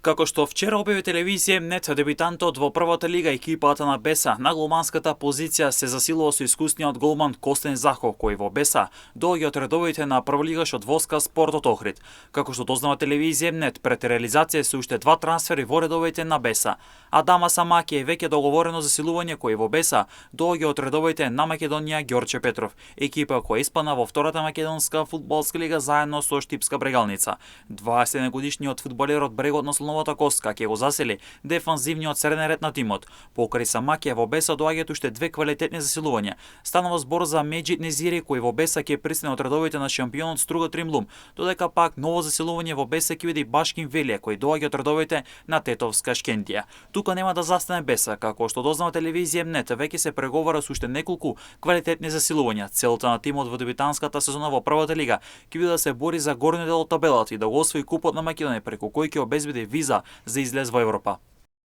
Како што вчера објави телевизија Нет, дебитантот во првата лига екипата на Беса на голманската позиција се засилува со искусниот голман Костен Захов, кој во Беса доаѓа од редовите на прволигашот Воска Спортот Охрид. Како што дознава телевизија Нет, пред реализација се уште два трансфери во редовите на Беса. Адама Самаки е веќе договорено засилување кој во Беса доаѓа од редовите на Македонија Ѓорче Петров, екипа која испадна во втората македонска фудбалска лига заедно со Штипска Брегалница. 21-годишниот фудбалерот брегот на Слоновата коска ќе го засели дефанзивниот среден ред на тимот. Покрај Самакија во Беса доаѓаат уште две квалитетни засилувања. Станува збор за Меджид Незири кој во Беса ќе пристигне од редовите на шампионот Струга Тримлум, додека пак ново засилување во Беса ќе биде и Башкин Велија кој доаѓа од редовите на Тетовска Шкендија. Тука нема да застане Беса, како што дознава телевизија Нет, веќе се преговара со уште неколку квалитетни засилувања. Целта на тимот во дебитантската сезона во првата лига ќе биде да се бори за горниот дел од табелата и да го освои купот на Македонија преку кој ќе обезбеди виза за излез во Европа.